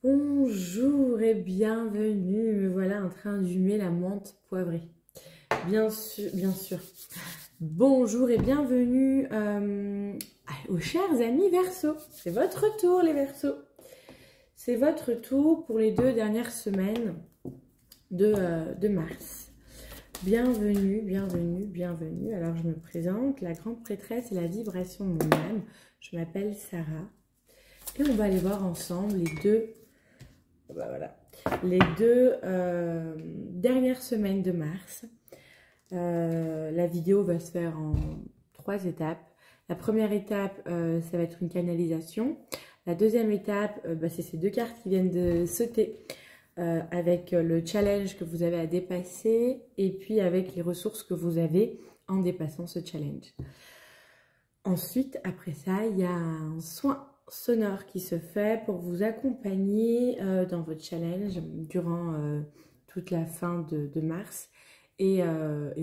Bonjour et bienvenue, me voilà en train d'humer la menthe poivrée. Bien sûr, bien sûr. Bonjour et bienvenue aux chers amis Verseau. C'est votre tour les Verseaux. C'est votre tour pour les 2 dernières semaines de mars. Bienvenue, bienvenue, bienvenue. Alors je me présente, la grande prêtresse et la vibration de mon âme. Je m'appelle Sarah. Et on va aller voir ensemble les deux dernières semaines de mars. La vidéo va se faire en 3 étapes. La première étape, ça va être une canalisation. La deuxième étape, c'est ces 2 cartes qui viennent de sauter avec le challenge que vous avez à dépasser et puis avec les ressources que vous avez en dépassant ce challenge. Ensuite, après ça, il y a un soin sonore qui se fait pour vous accompagner dans votre challenge durant toute la fin de mars et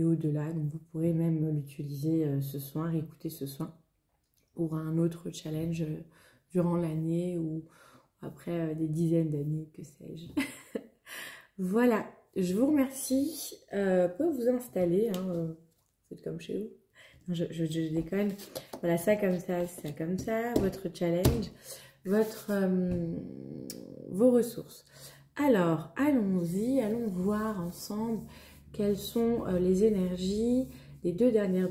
au-delà. Donc vous pourrez même l'utiliser ce soir, écouter ce soin pour un autre challenge durant l'année ou après des dizaines d'années, que sais-je. Voilà, je vous remercie. Pour vous installer, hein, c'est comme chez vous. Non, je déconne. Voilà, ça comme ça, votre challenge, vos ressources. Alors, allons-y, allons voir ensemble quelles sont les énergies des 2 dernières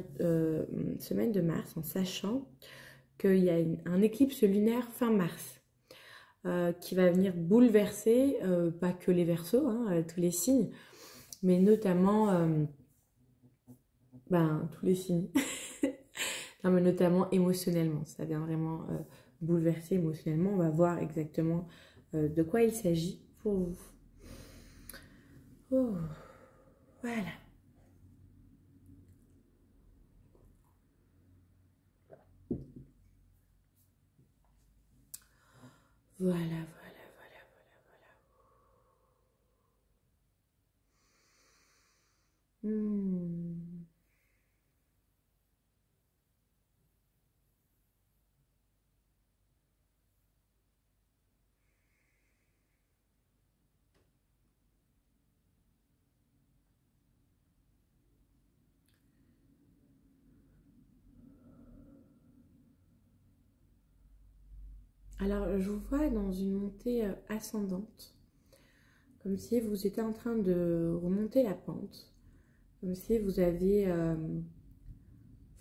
semaines de mars, en sachant qu'il y a un éclipse lunaire fin mars qui va venir bouleverser, pas que les Verseaux, hein, tous les signes, mais notamment tous les signes. Non, mais notamment émotionnellement, ça vient vraiment bouleverser émotionnellement. On va voir exactement de quoi il s'agit pour vous. Oh, voilà. Voilà, voilà, voilà, voilà, voilà. Alors, je vous vois dans une montée ascendante, comme si vous étiez en train de remonter la pente, comme si vous aviez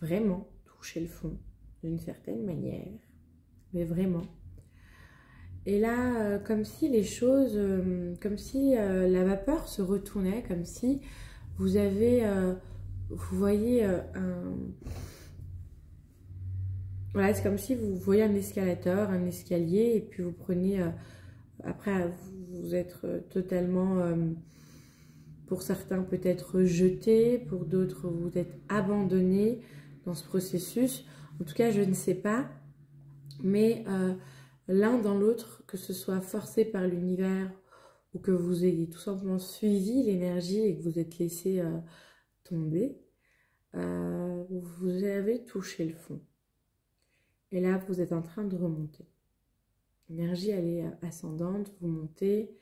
vraiment touché le fond d'une certaine manière, mais vraiment. Et là, comme si les choses, comme si la vapeur se retournait, comme si vous avez, vous voyez voilà, c'est comme si vous voyez un escalator, un escalier, et puis vous prenez, après vous êtes totalement, pour certains peut-être rejeté, pour d'autres vous êtes abandonné dans ce processus. En tout cas, je ne sais pas, mais l'un dans l'autre, que ce soit forcé par l'univers ou que vous ayez tout simplement suivi l'énergie et que vous êtes laissé tomber, vous avez touché le fond. Et là, vous êtes en train de remonter. L'énergie, elle est ascendante, vous montez,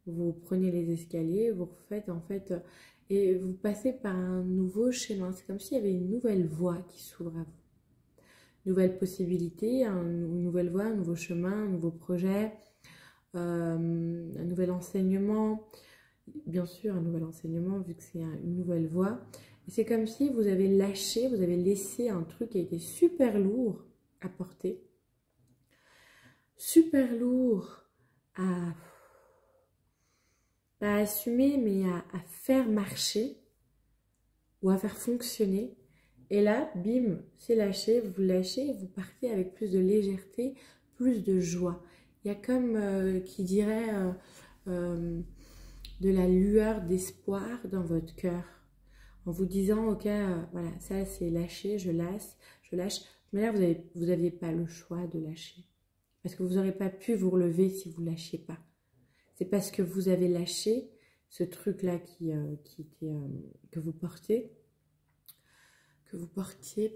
vous prenez les escaliers, vous refaites en fait, et vous passez par un nouveau chemin. C'est comme s'il y avait une nouvelle voie qui s'ouvre à vous. Nouvelle possibilité, une nouvelle voie, un nouveau chemin, un nouveau projet, un nouvel enseignement. Bien sûr, un nouvel enseignement vu que c'est une nouvelle voie. Et c'est comme si vous avez lâché, vous avez laissé un truc qui a été super lourd à porter. Super lourd à pas à assumer, mais à faire marcher ou à faire fonctionner. Et là, bim, c'est lâché, vous lâchez et vous partez avec plus de légèreté, plus de joie. Il y a comme qui dirait de la lueur d'espoir dans votre cœur. En vous disant, ok, voilà, ça c'est lâché, je lâche. Mais là, vous n'aviez pas le choix de lâcher. Parce que vous n'aurez pas pu vous relever si vous ne lâchiez pas. C'est parce que vous avez lâché ce truc-là que vous portiez,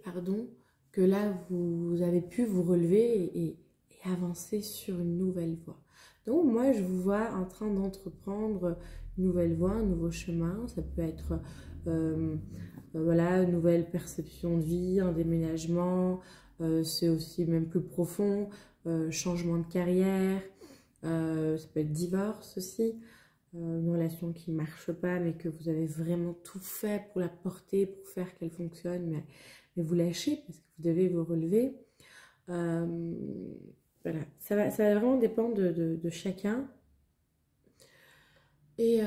pardon, que là, vous avez pu vous relever et et avancer sur une nouvelle voie. Donc moi, je vous vois en train d'entreprendre une nouvelle voie, un nouveau chemin. Ça peut être voilà, une nouvelle perception de vie, un déménagement. C'est aussi même plus profond, changement de carrière. Ça peut être divorce aussi. Une relation qui ne marche pas, mais que vous avez vraiment tout fait pour la porter, pour faire qu'elle fonctionne, mais vous lâchez parce que vous devez vous relever. Voilà, ça va vraiment dépendre de chacun. Et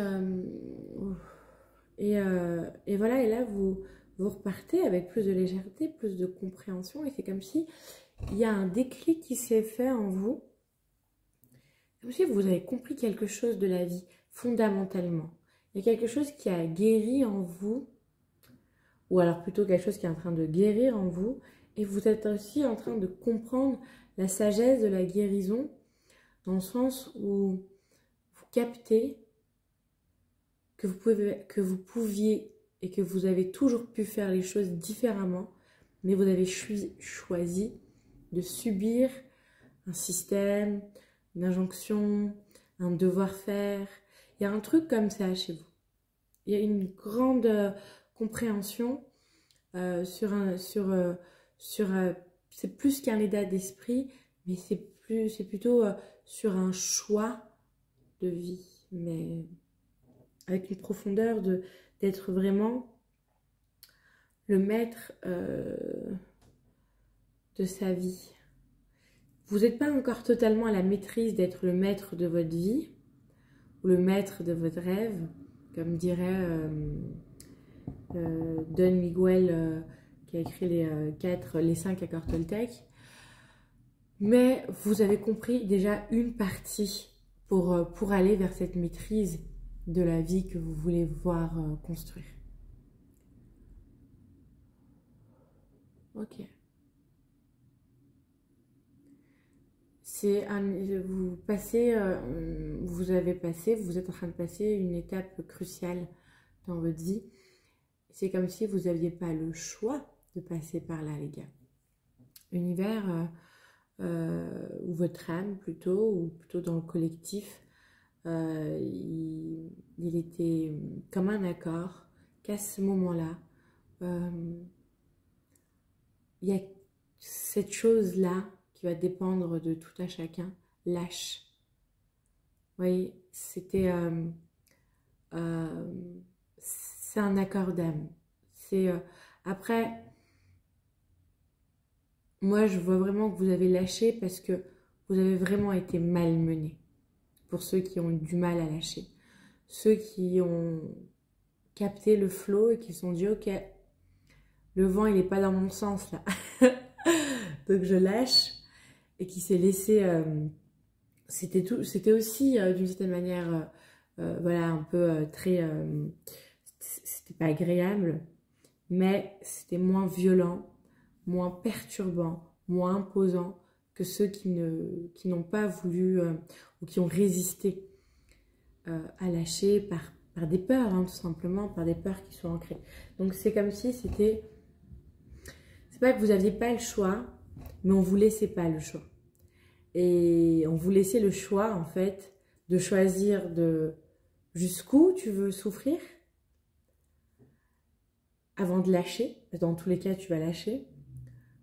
voilà, et là, vous repartez avec plus de légèreté, plus de compréhension, et c'est comme si il y a un déclic qui s'est fait en vous, comme si vous avez compris quelque chose de la vie, fondamentalement. Il y a quelque chose qui a guéri en vous, ou alors plutôt quelque chose qui est en train de guérir en vous, et vous êtes aussi en train de comprendre la sagesse de la guérison, dans le sens où vous captez que vous pouviez et que vous avez toujours pu faire les choses différemment, mais vous avez choisi de subir un système, une injonction, un devoir-faire. Il y a un truc comme ça chez vous. Il y a une grande compréhension c'est plus qu'un état d'esprit, mais c'est plutôt sur un choix de vie, mais avec une profondeur d'être vraiment le maître de sa vie. Vous n'êtes pas encore totalement à la maîtrise d'être le maître de votre vie ou le maître de votre rêve, comme dirait Don Miguel qui a écrit les 5 accords Toltec. Mais vous avez compris déjà une partie pour aller vers cette maîtrise de la vie que vous voulez voir construire. Ok. Vous êtes en train de passer une étape cruciale dans votre vie. C'est comme si vous n'aviez pas le choix de passer par là, les gars. L'univers, ou votre âme plutôt, ou plutôt dans le collectif, il était comme un accord qu'à ce moment-là, il y a cette chose-là qui va dépendre de tout à chacun, lâche. Vous voyez, c'est un accord d'âme. Après, moi je vois vraiment que vous avez lâché parce que vous avez vraiment été malmené. Pour ceux qui ont eu du mal à lâcher. Ceux qui ont capté le flow et qui se sont dit ok, le vent il n'est pas dans mon sens là. Donc je lâche. Et qui s'est laissé... c'était aussi d'une certaine manière voilà, un peu très... c'était pas agréable, mais c'était moins violent, moins perturbant, moins imposant que ceux qui n'ont pas voulu ou qui ont résisté à lâcher par des peurs, hein, tout simplement, par des peurs qui sont ancrées. Donc c'est comme si c'était... C'est pas que vous n'aviez pas le choix, mais on vous laissait pas le choix. Et on vous laissait le choix, en fait, de choisir jusqu'où tu veux souffrir avant de lâcher. Dans tous les cas, tu vas lâcher.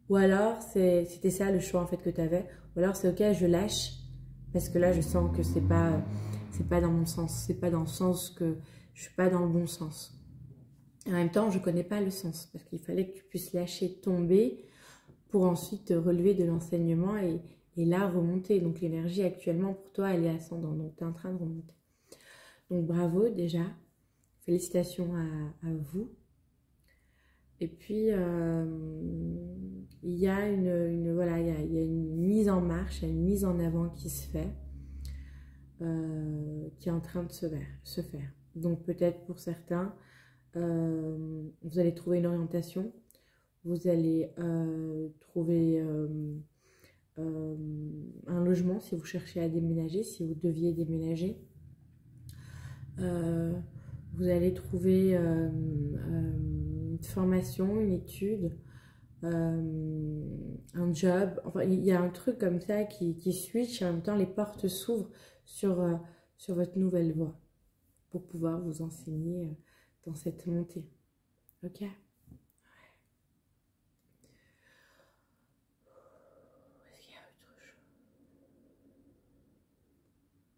Ou alors, c'était ça le choix, en fait, que tu avais. Ou alors, c'est ok, je lâche parce que là, je sens que c'est pas dans mon sens. C'est pas dans le sens que je suis pas dans le bon sens. En même temps, je connais pas le sens parce qu'il fallait que tu puisses lâcher, tomber pour ensuite te relever de l'enseignement et là remonter. Donc l'énergie actuellement pour toi elle est ascendante, donc tu es en train de remonter. Donc bravo déjà, félicitations à vous. Et puis il y a voilà, il y a une mise en marche, il y a une mise en avant qui se fait, qui est en train de se faire. Donc peut-être pour certains, vous allez trouver une orientation, vous allez trouver un logement si vous cherchez à déménager, si vous deviez déménager. Vous allez trouver une formation, une étude, un job. Enfin, il y a un truc comme ça qui switch et en même temps les portes s'ouvrent sur votre nouvelle voie pour pouvoir vous enseigner dans cette montée. Ok? Est-ce qu'il y a autre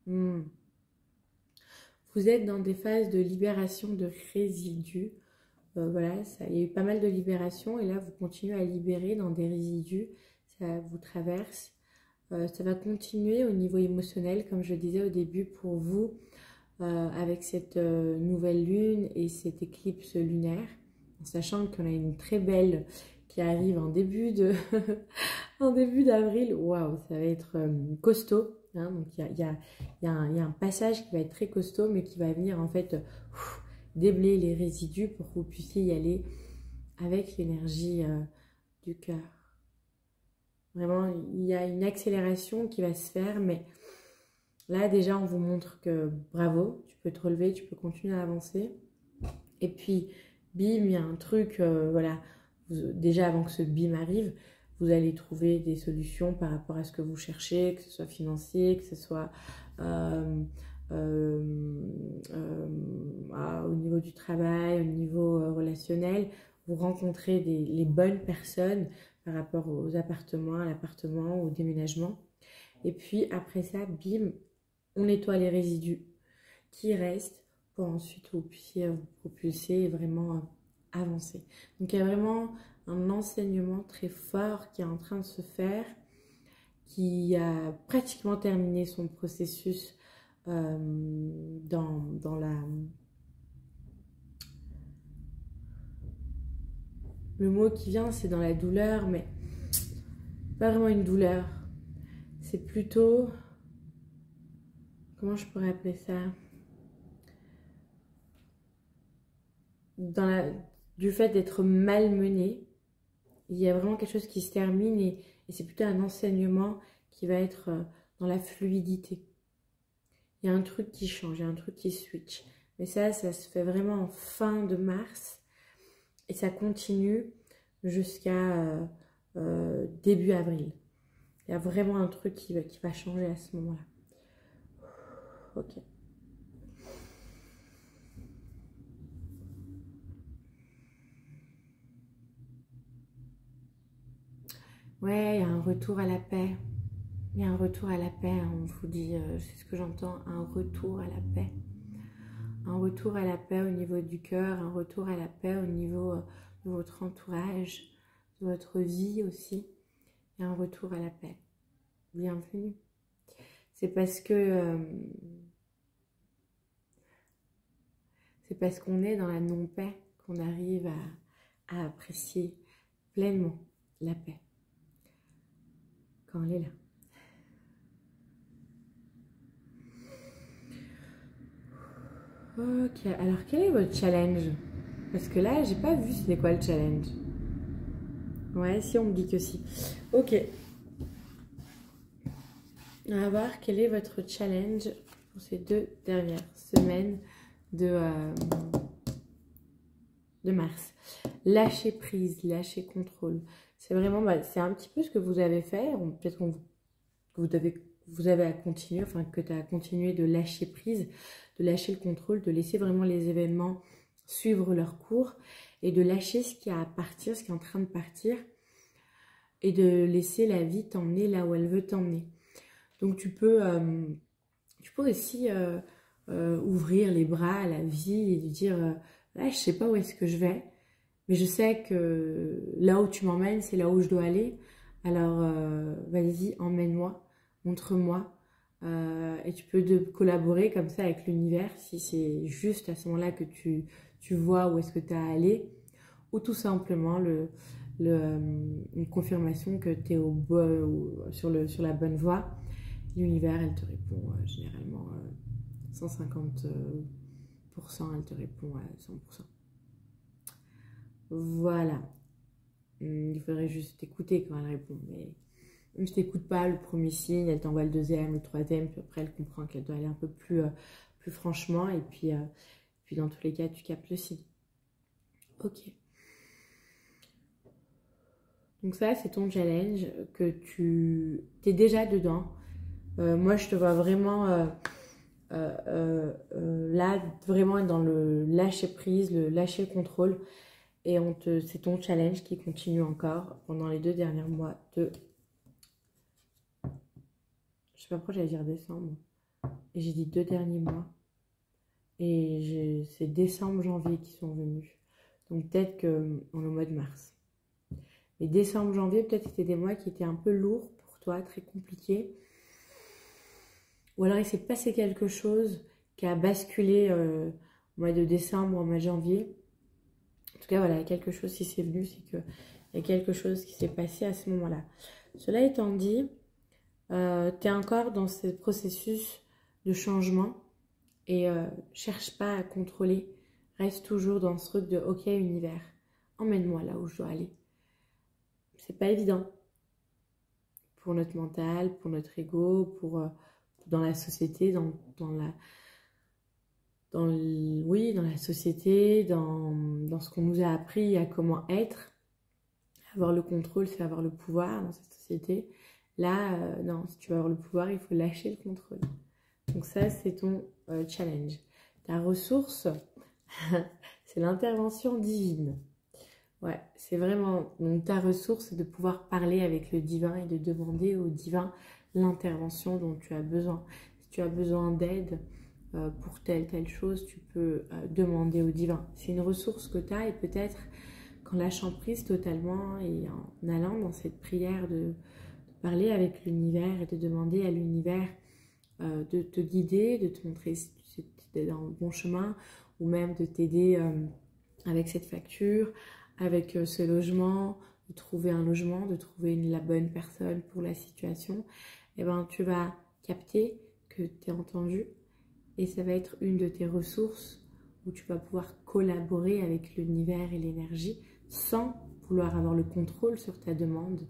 chose? Vous êtes dans des phases de libération de résidus. Voilà, il y a eu pas mal de libération et là vous continuez à libérer dans des résidus, ça vous traverse. Ça va continuer au niveau émotionnel, comme je disais au début, pour vous, avec cette nouvelle lune et cette éclipse lunaire, en sachant qu'on a une très belle qui arrive en début en début d'avril. Waouh, ça va être costaud. Hein, donc il y a un passage qui va être très costaud, mais qui va venir en fait déblayer les résidus pour que vous puissiez y aller avec l'énergie du cœur. Vraiment, il y a une accélération qui va se faire, mais là déjà on vous montre que bravo, tu peux te relever, tu peux continuer à avancer. Et puis bim, il y a un truc, voilà, déjà avant que ce bim arrive, vous allez trouver des solutions par rapport à ce que vous cherchez, que ce soit financier, que ce soit au niveau du travail, au niveau relationnel. Vous rencontrez les bonnes personnes par rapport aux appartements, à l'appartement, au déménagement. Et puis après ça, bim, on nettoie les résidus qui restent pour ensuite vous puissiez vous propulser et vraiment avancer. Donc il y a vraiment un enseignement très fort qui est en train de se faire, qui a pratiquement terminé son processus dans la... Le mot qui vient, c'est dans la douleur, mais pas vraiment une douleur. C'est plutôt... Comment je pourrais appeler ça? Du fait d'être malmené, il y a vraiment quelque chose qui se termine et c'est plutôt un enseignement qui va être dans la fluidité. Il y a un truc qui change, il y a un truc qui switch. Mais ça se fait vraiment en fin de mars et ça continue jusqu'à début avril. Il y a vraiment un truc qui va changer à ce moment-là. Ok. Ouais, il y a un retour à la paix. Il y a un retour à la paix, on vous dit, c'est ce que j'entends, un retour à la paix. Un retour à la paix au niveau du cœur, un retour à la paix au niveau de votre entourage, de votre vie aussi. Et un retour à la paix. Bienvenue. C'est parce qu'on est dans la non-paix qu'on arrive à apprécier pleinement la paix. Quand elle est là. Ok, alors quel est votre challenge? Parce que là, j'ai pas vu c'était quoi le challenge. Ouais, si on me dit que si. Ok. On va voir quel est votre challenge pour ces 2 dernières semaines de mars. Lâcher prise, lâcher contrôle. C'est vraiment, c'est un petit peu ce que vous avez fait. Peut-être que vous avez à continuer, enfin que tu as continué de lâcher prise, de lâcher le contrôle, de laisser vraiment les événements suivre leur cours et de lâcher ce qui a à partir, ce qui est en train de partir et de laisser la vie t'emmener là où elle veut t'emmener. Donc tu peux aussi ouvrir les bras à la vie et lui dire là je sais pas où est-ce que je vais, mais je sais que là où tu m'emmènes c'est là où je dois aller, alors vas-y, emmène-moi, montre-moi. Et tu peux collaborer comme ça avec l'univers si c'est juste à ce moment-là que tu vois où est-ce que tu as à aller, ou tout simplement une confirmation que tu es sur la bonne voie. L'univers, elle te répond généralement 150%, elle te répond à 100%. Voilà. Il faudrait juste écouter quand elle répond, mais même si tu n'écoutes pas le premier signe, elle t'envoie le deuxième, le troisième, puis après elle comprend qu'elle doit aller un peu plus franchement, et puis dans tous les cas, tu captes le signe. Ok. Donc ça, c'est ton challenge, que tu es déjà dedans. Moi, je te vois vraiment là, vraiment dans le lâcher prise, le lâcher contrôle. Et c'est ton challenge qui continue encore pendant les 2 derniers mois de... Je sais pas pourquoi j'allais dire décembre. Et j'ai dit 2 derniers mois. Et c'est décembre, janvier qui sont venus. Donc peut-être qu'on est au mois de mars. Mais décembre, janvier, peut-être que c'était des mois qui étaient un peu lourds pour toi, très compliqués. Ou alors il s'est passé quelque chose qui a basculé au mois de décembre, au mois de janvier. En tout cas, voilà, il y a quelque chose qui s'est venu, c'est qu'il y a quelque chose qui s'est passé à ce moment-là. Cela étant dit, tu es encore dans ce processus de changement et cherche pas à contrôler. Reste toujours dans ce truc de « Ok, univers, emmène-moi là où je dois aller ». C'est pas évident pour notre mental, pour notre ego, dans la société, dans la société, dans ce qu'on nous a appris à comment être. Avoir le contrôle, c'est avoir le pouvoir dans cette société. Là, non, si tu veux avoir le pouvoir, il faut lâcher le contrôle. Donc ça, c'est ton challenge. Ta ressource, c'est l'intervention divine. Ouais, c'est vraiment... Donc ta ressource, c'est de pouvoir parler avec le divin et de demander au divin l'intervention dont tu as besoin. Si tu as besoin d'aide pour telle chose, tu peux demander au divin. C'est une ressource que tu as et peut-être qu'en lâchant prise totalement et en allant dans cette prière de parler avec l'univers et de demander à l'univers de te guider, de te montrer si tu es dans le bon chemin ou même de t'aider avec cette facture, avec ce logement, de trouver un logement, de trouver la bonne personne pour la situation, et ben tu vas capter que tu es entendu et ça va être une de tes ressources où tu vas pouvoir collaborer avec l'univers et l'énergie sans vouloir avoir le contrôle sur ta demande,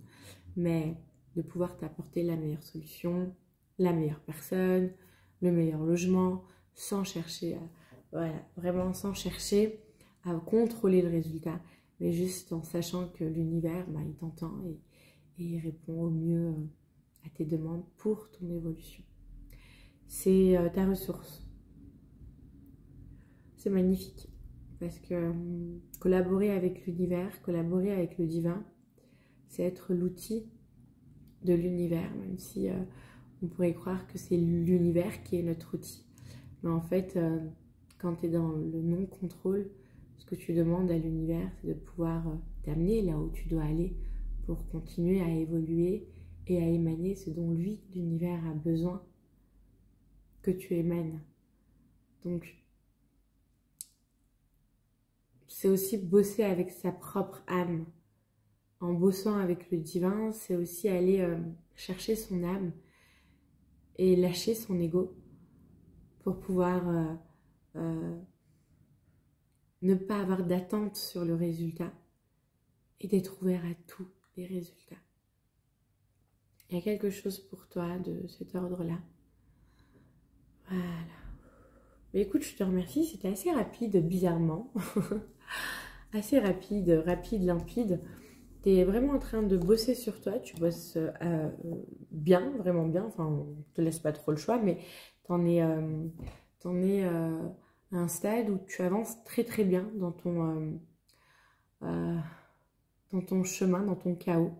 mais de pouvoir t'apporter la meilleure solution, la meilleure personne, le meilleur logement, sans chercher voilà, vraiment sans chercher à contrôler le résultat, mais juste en sachant que l'univers, il t'entend et il répond au mieux à tes demandes pour ton évolution. C'est ta ressource. C'est magnifique parce que collaborer avec l'univers, collaborer avec le divin, c'est être l'outil de l'univers, même si on pourrait croire que c'est l'univers qui est notre outil. Mais en fait, quand tu es dans le non-contrôle, ce que tu demandes à l'univers, c'est de pouvoir t'amener là où tu dois aller pour continuer à évoluer et à émaner ce dont lui, l'univers, a besoin que tu émanes. Donc, c'est aussi bosser avec sa propre âme. En bossant avec le divin, c'est aussi aller chercher son âme et lâcher son ego pour pouvoir ne pas avoir d'attente sur le résultat et d'être ouvert à tous les résultats. Il y a quelque chose pour toi de cet ordre-là. Voilà. Mais écoute, je te remercie, c'était assez rapide, bizarrement. Assez rapide, limpide. Tu es vraiment en train de bosser sur toi, tu bosses bien, vraiment bien. Enfin, on ne te laisse pas trop le choix, mais t'en es à un stade où tu avances très très bien dans ton chemin, dans ton chaos,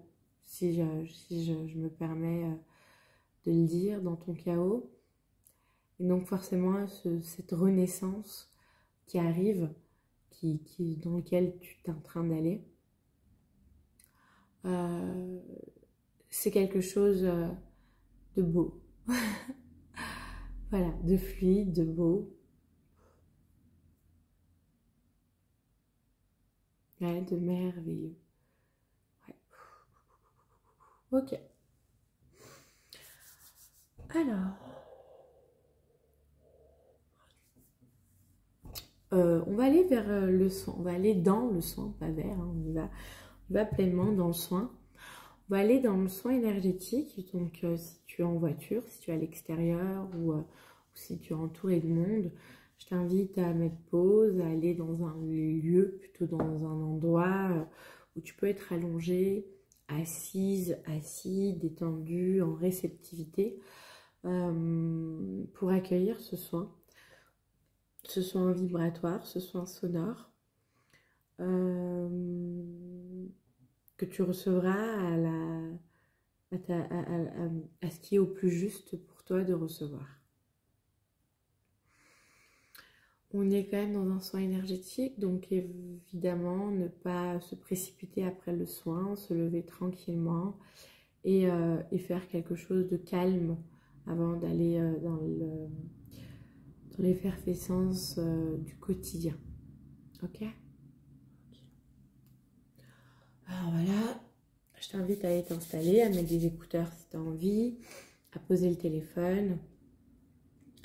si je me permets de le dire, dans ton chaos. Et donc forcément, cette renaissance qui arrive, dans lequel tu es en train d'aller, c'est quelque chose de beau. Voilà, de fluide, de beau. Ouais, de merveilleux. Ouais. Ok. Alors, on va aller vers le soin. On va aller dans le soin, pas vers. Hein, on va pleinement dans le soin. On va aller dans le soin énergétique. Donc, si tu es en voiture, si tu es à l'extérieur ou si tu es entouré de monde, je t'invite à mettre pause, à aller dans un lieu, plutôt dans un endroit où tu peux être allongé, assise, assis, détendu, en réceptivité pour accueillir ce soin vibratoire, ce soin sonore que tu recevras à ce qui est au plus juste pour toi de recevoir. On est quand même dans un soin énergétique, donc évidemment ne pas se précipiter après le soin, se lever tranquillement et faire quelque chose de calme avant d'aller dans l'effervescence du quotidien. Ok? Alors voilà, je t'invite à aller t'installer, à mettre des écouteurs si tu as envie, à poser le téléphone,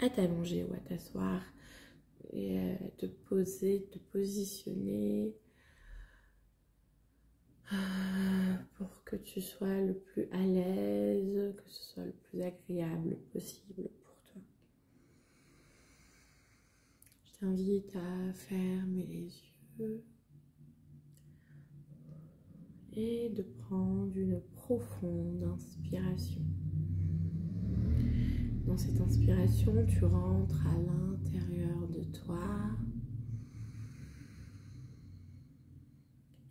à t'allonger ou à t'asseoir et te poser, te positionner pour que tu sois le plus à l'aise, que ce soit le plus agréable possible pour toi. Je t'invite à fermer les yeux et de prendre une profonde inspiration. Dans cette inspiration, tu rentres à l'intérieur de toi.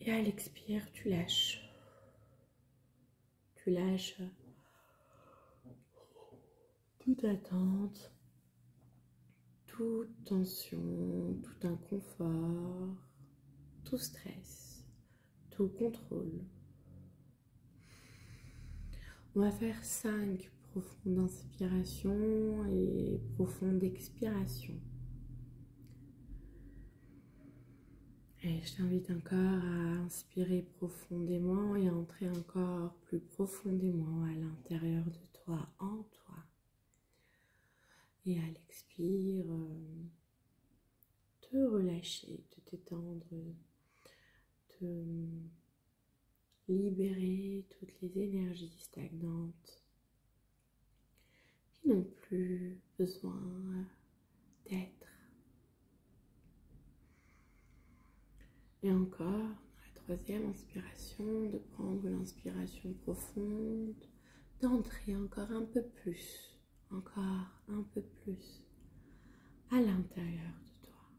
Et à l'expire, tu lâches. Tu lâches toute attente, toute tension, tout inconfort, tout stress, tout contrôle. On va faire 5 profondes inspirations et profondes expirations. Et je t'invite encore à inspirer profondément et à entrer encore plus profondément à l'intérieur de toi, en toi. Et à l'expire, te relâcher, te détendre, te libérer toutes les énergies stagnantes qui n'ont plus besoin d'être. Et encore, dans la 3e inspiration, de prendre l'inspiration profonde, d'entrer encore un peu plus à l'intérieur de toi.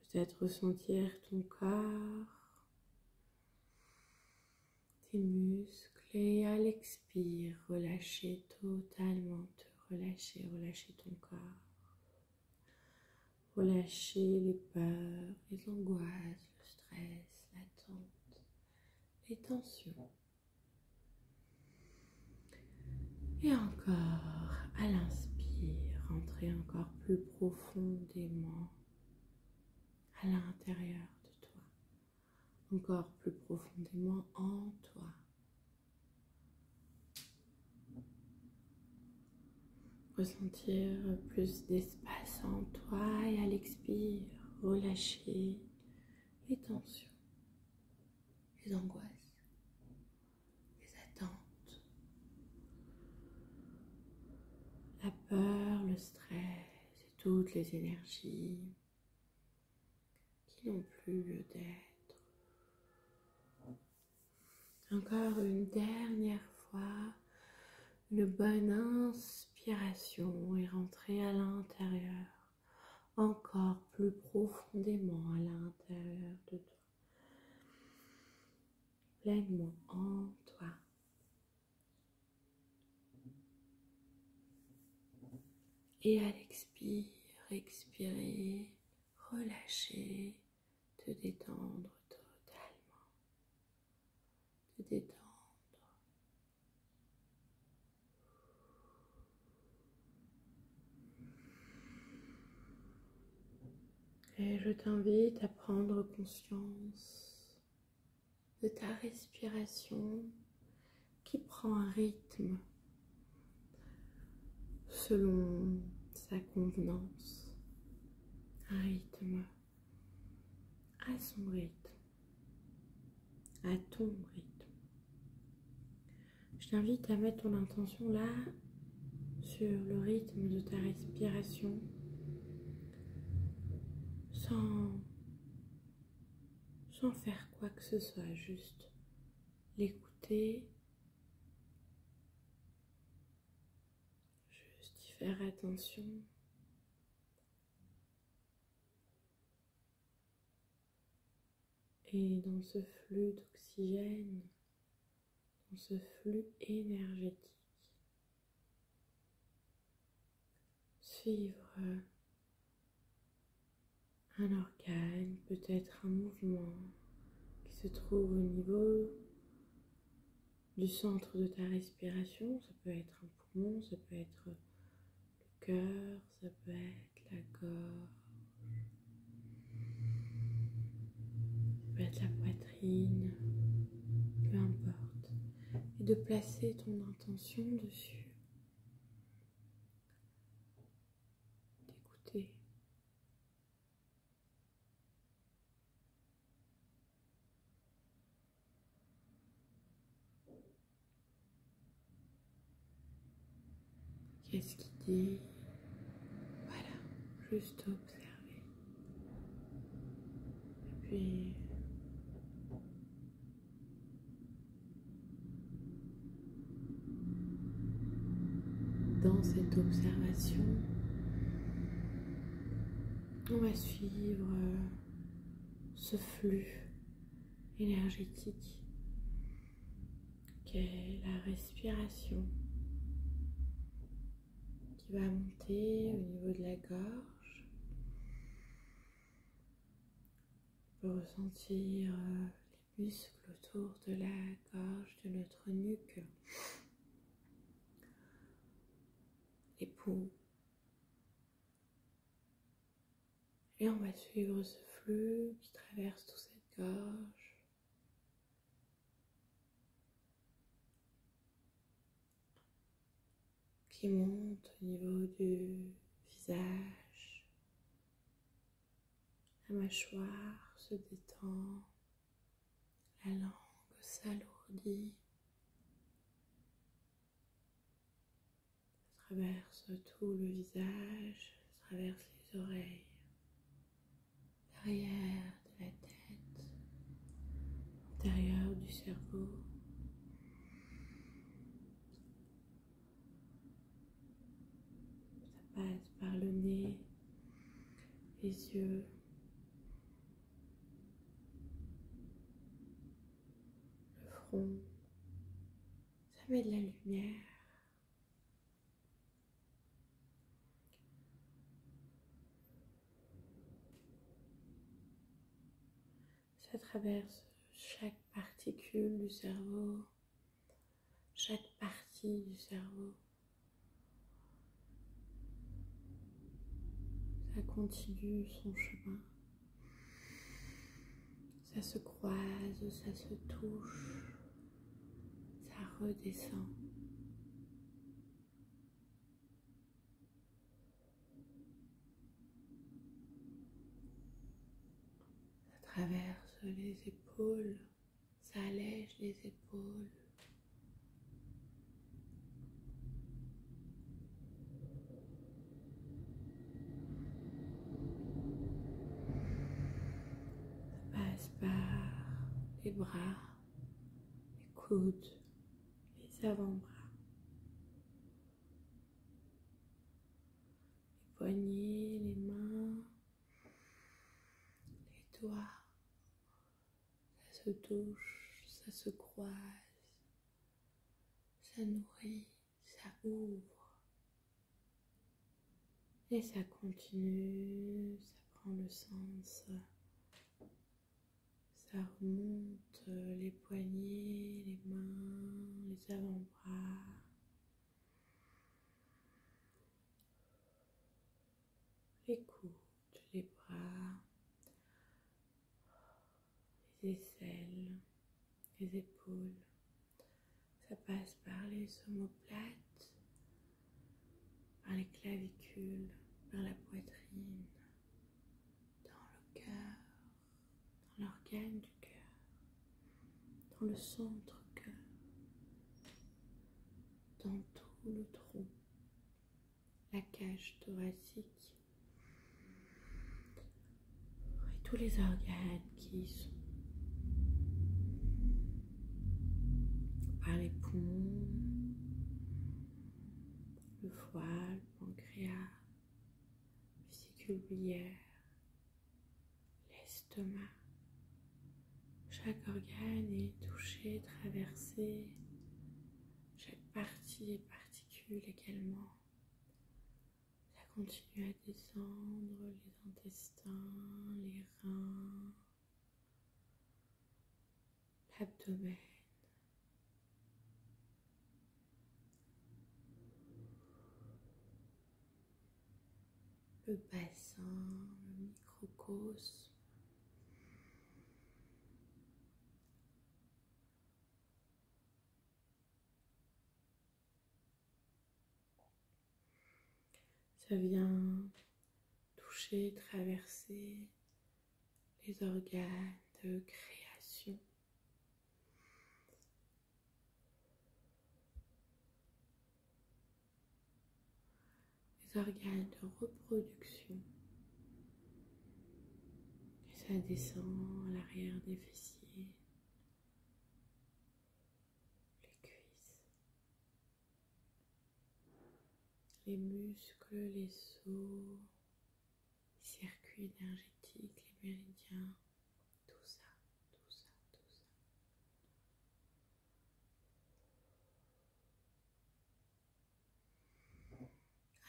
Peut-être ressentir ton corps, tes muscles et à l'expire, relâcher totalement, te relâcher, relâcher ton corps. Relâcher les peurs, les angoisses, le stress, l'attente, les tensions. Et encore, à l'inspire, entrez encore plus profondément à l'intérieur de toi. Encore plus profondément en toi. Ressentir plus d'espace en toi et à l'expire, relâcher les tensions, les angoisses, les attentes, la peur, le stress et toutes les énergies qui n'ont plus lieu d'être. Encore une dernière fois, une bonne inspiration et rentrer à l'intérieur, encore plus profondément à l'intérieur de toi, pleinement en toi. Et à l'expire, expirer, relâcher, te détendre totalement, te détendre. Et je t'invite à prendre conscience de ta respiration qui prend un rythme selon sa convenance, un rythme à son rythme, à ton rythme. Je t'invite à mettre ton intention là sur le rythme de ta respiration sans faire quoi que ce soit, juste l'écouter, juste y faire attention. Et dans ce flux d'oxygène, dans ce flux énergétique, suivre un organe, peut-être un mouvement qui se trouve au niveau du centre de ta respiration. Ça peut être un poumon, ça peut être le cœur, ça peut être la gorge, ça peut être la poitrine, peu importe. Et de placer ton intention dessus, d'écouter. Qu'est-ce qui dit? Voilà, juste observer. Et puis, dans cette observation, on va suivre ce flux énergétique qu'est la respiration qui va monter au niveau de la gorge. On peut ressentir les muscles autour de la gorge, de notre nuque, les pouls. Et on va suivre ce flux qui traverse toute cette gorge. Qui monte au niveau du visage. La mâchoire se détend. La langue s'alourdit. Ça traverse tout le visage, ça traverse les oreilles, l'arrière de la tête, l'intérieur du cerveau. Ça passe par le nez, les yeux, le front. Ça met de la lumière. Ça traverse chaque particule du cerveau, chaque partie du cerveau. Ça continue son chemin. Ça se croise, ça se touche, ça redescend. Ça traverse les épaules, ça allège les épaules. Ça passe par les bras, les coudes, les avant-bras, les poignets, les mains, les doigts. Ça se touche, ça se croise, ça nourrit, ça ouvre. Et ça continue, ça prend le sens. Ça remonte les poignets, les mains, les avant-bras. Les coudes, les bras, les aisselles, les épaules. Ça passe par les omoplates, par les clavicules, par la poitrine, dans le cœur, dans l'organe du cœur, dans le centre-cœur, dans tout le tronc, la cage thoracique et tous les organes qui y sont. par les poumons, le foie, le pancréas, vésicule biliaire, l'estomac. Chaque organe est touché, traversé, chaque partie et particule également. Ça continue à descendre, les intestins, les reins, l'abdomen. Le bassin, le microcosme. Ça vient toucher, traverser les organes de création. Les organes de reproduction. Et ça descend à l'arrière des fessiers, les cuisses, les muscles, les os, les circuits énergétiques, les méridiens, tout ça, tout ça, tout ça.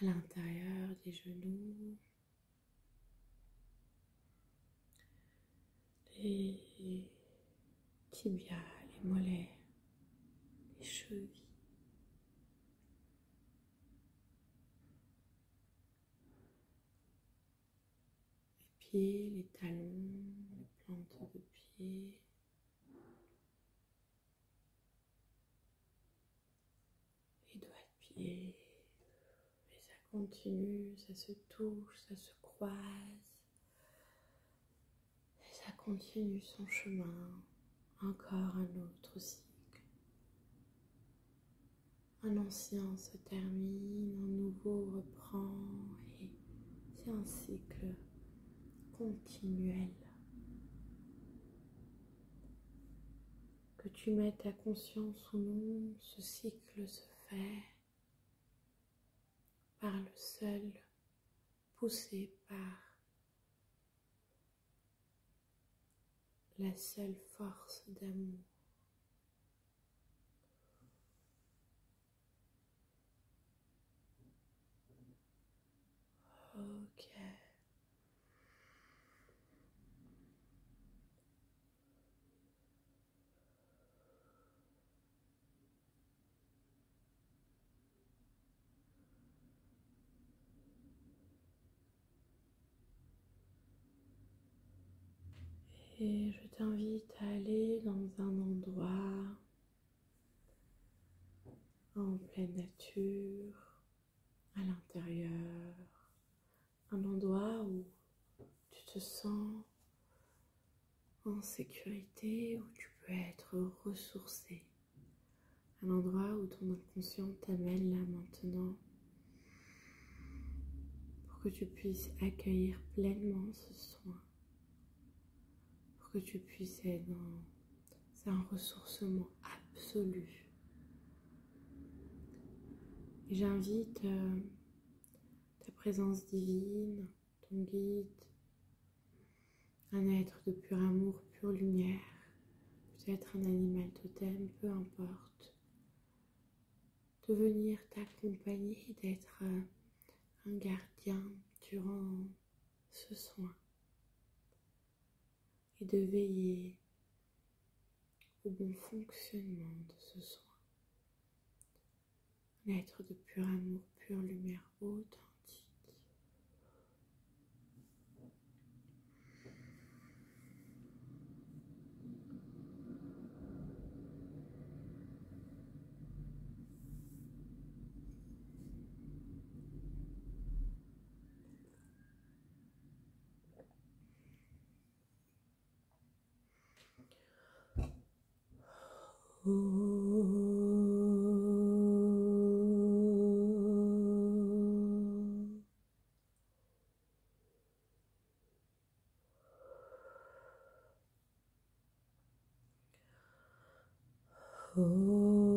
À l'intérieur des genoux, les tibias, les mollets, les chevilles. Les pieds, les talons, les plantes de pied. Les doigts de pied. Et ça continue, ça se touche, ça se croise. Et ça continue son chemin. Encore un autre cycle. Un ancien se termine, un nouveau reprend et c'est un cycle continuel. Que tu mettes ta conscience ou non, ce cycle se fait par le seul, poussé par la seule force d'amour. Ok. Et je t'invite à aller dans un endroit en pleine nature, à l'intérieur, un endroit où tu te sens en sécurité, où tu peux être ressourcé, un endroit où ton inconscient t'amène là maintenant pour que tu puisses accueillir pleinement ce soin, pour que tu puisses être dans un ressourcement absolu. Et j'invite ta présence divine, ton guide, un être de pur amour, pure lumière, peut-être un animal totem, peu importe, de venir t'accompagner, d'être un gardien durant ce soin et de veiller au bon fonctionnement de ce soin. Un être de pur amour, pure lumière authentique. Oh.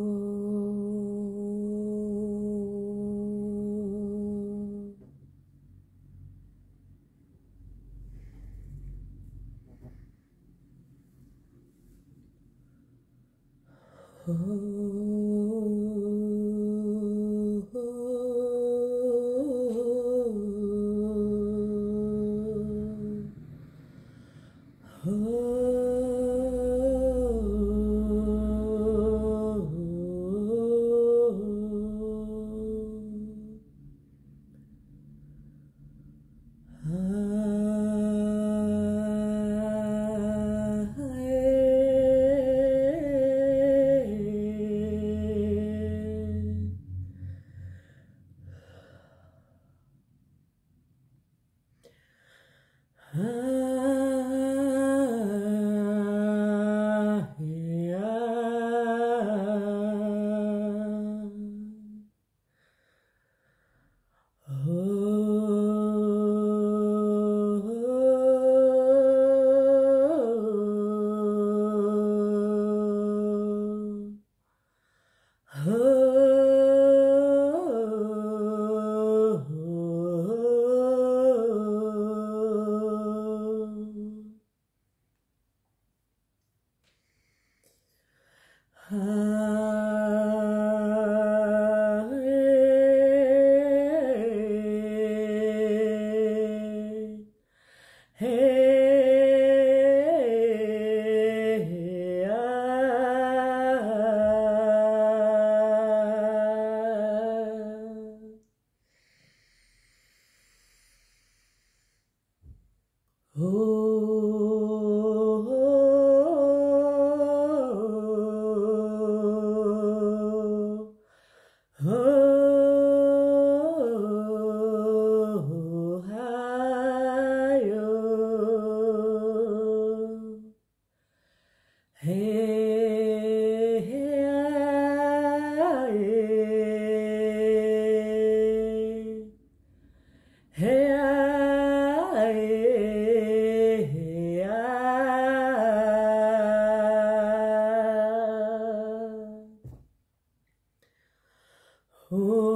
Oh,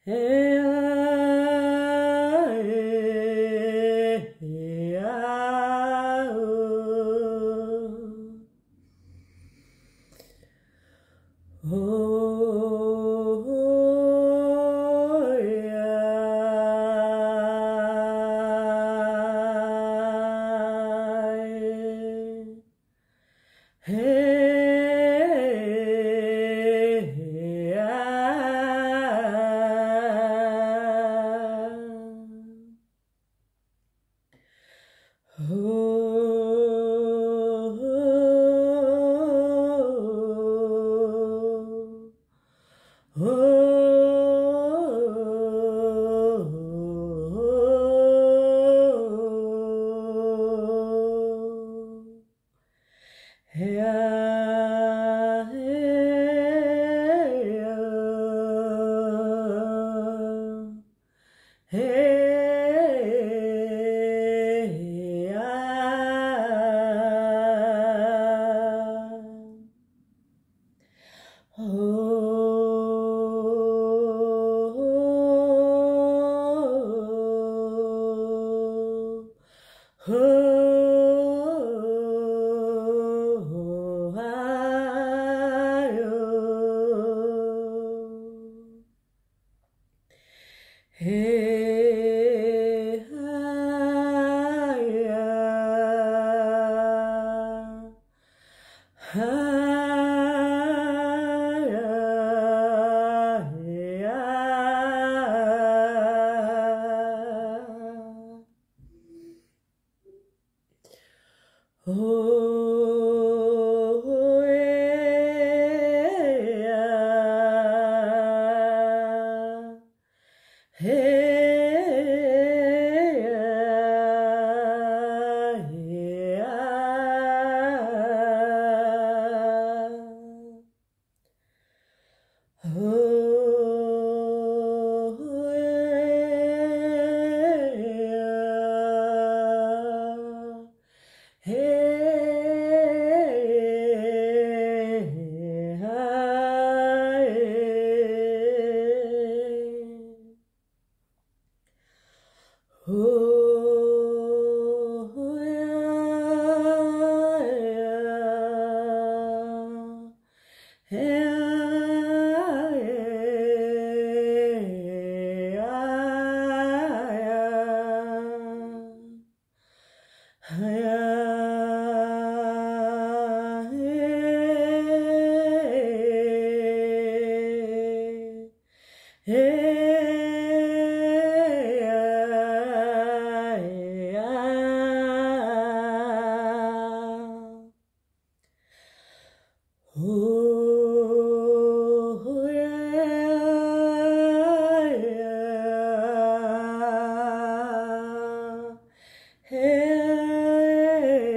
yeah, yeah, oh, yeah. Hey,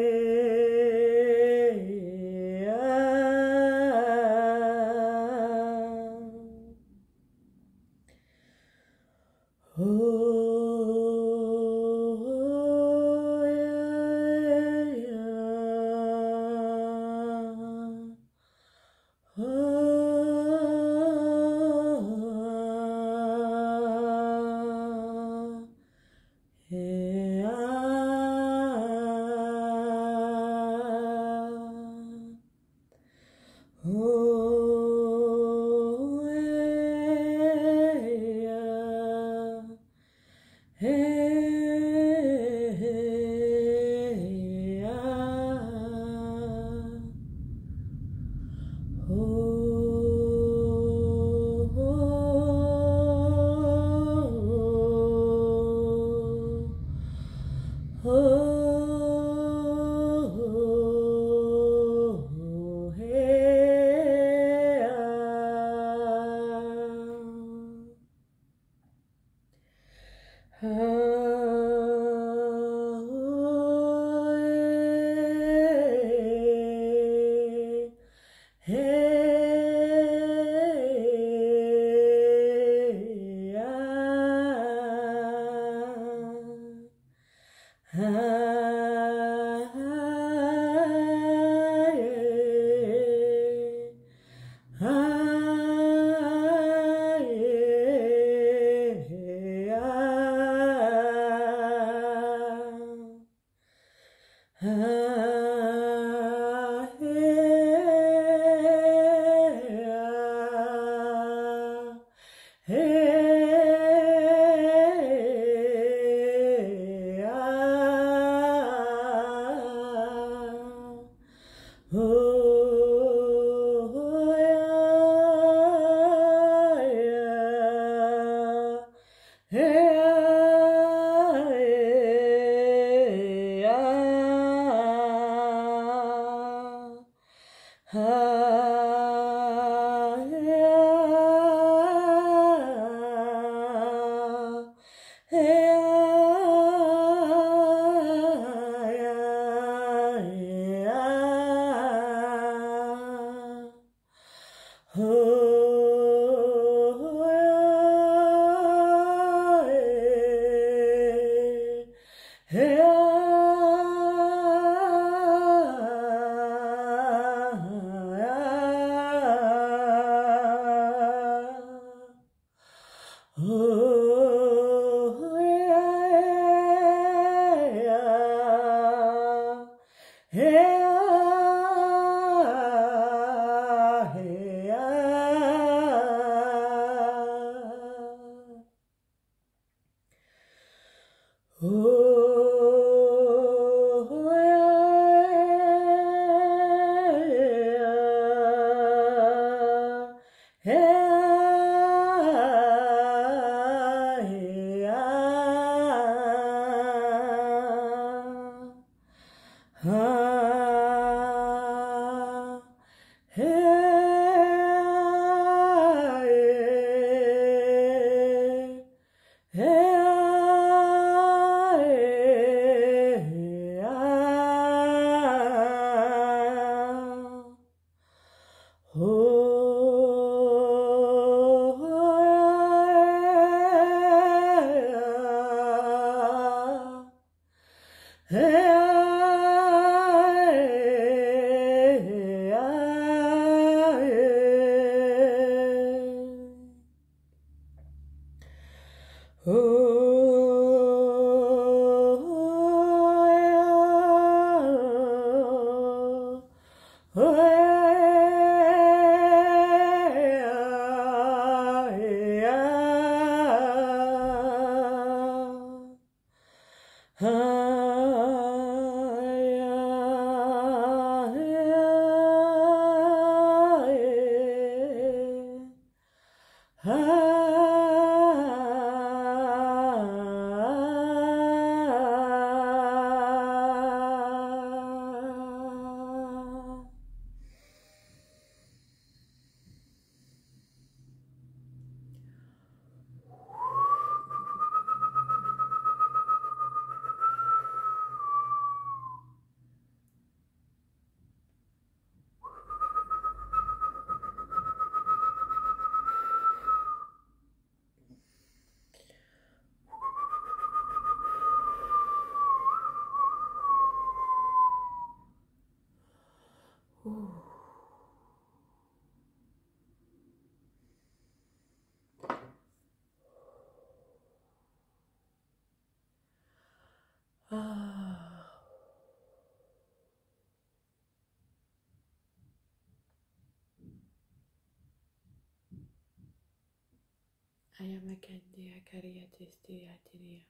Ayamakande akaria teste atiria.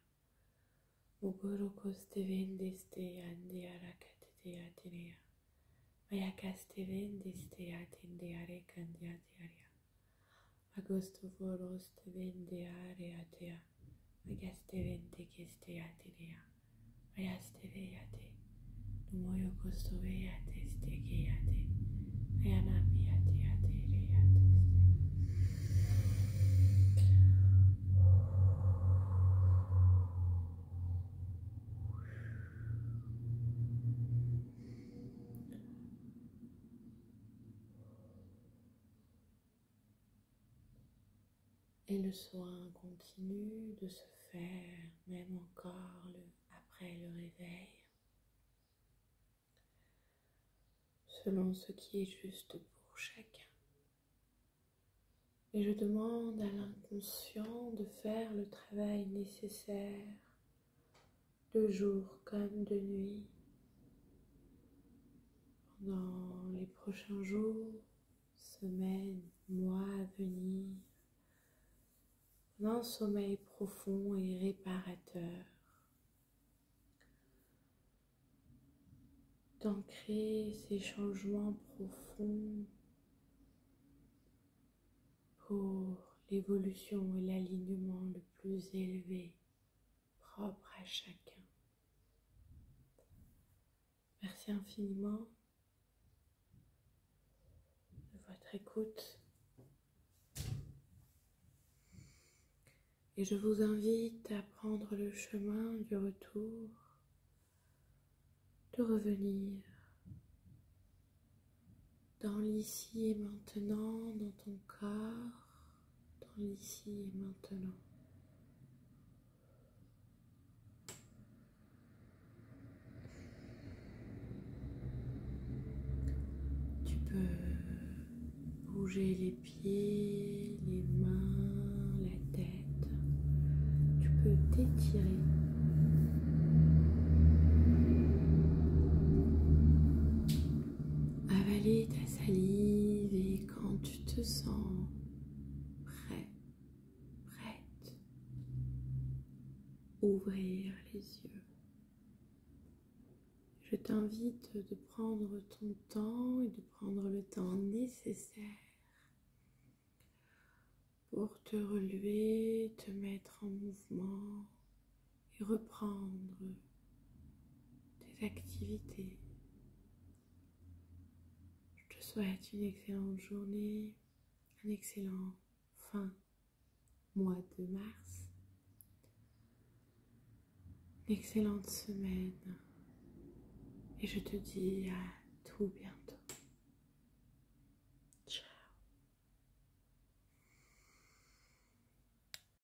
Uguru koste vendeste andi arakate atiria. Ayakaste vendeste atinde arekandi atiria. Agosto voroste vende are atia. Agaste vende keste atiria. Ayaste veyate. Numoyo kosto veyate steke ate. Ayanami ate ate reate. Et le soin continue de se faire, même encore après le réveil, selon ce qui est juste pour chacun. Et je demande à l'inconscient de faire le travail nécessaire, de jour comme de nuit, dans les prochains jours, semaines, mois à venir, dans un sommeil profond et réparateur, d'ancrer ces changements profonds pour l'évolution et l'alignement le plus élevé, propre à chacun. Merci infiniment de votre écoute et je vous invite à prendre le chemin du retour, de revenir dans l'ici et maintenant, dans ton corps, dans l'ici et maintenant. Tu peux bouger les pieds, les mains, la tête. Tu peux t'étirer. Avaler ta salive et quand tu te sens prêt, prête, ouvrir les yeux. Je t'invite de prendre ton temps et de prendre le temps nécessaire pour te relever, te mettre en mouvement et reprendre tes activités. Je te souhaite une excellente journée, un excellent fin mois de mars, une excellente semaine et je te dis à tout bientôt.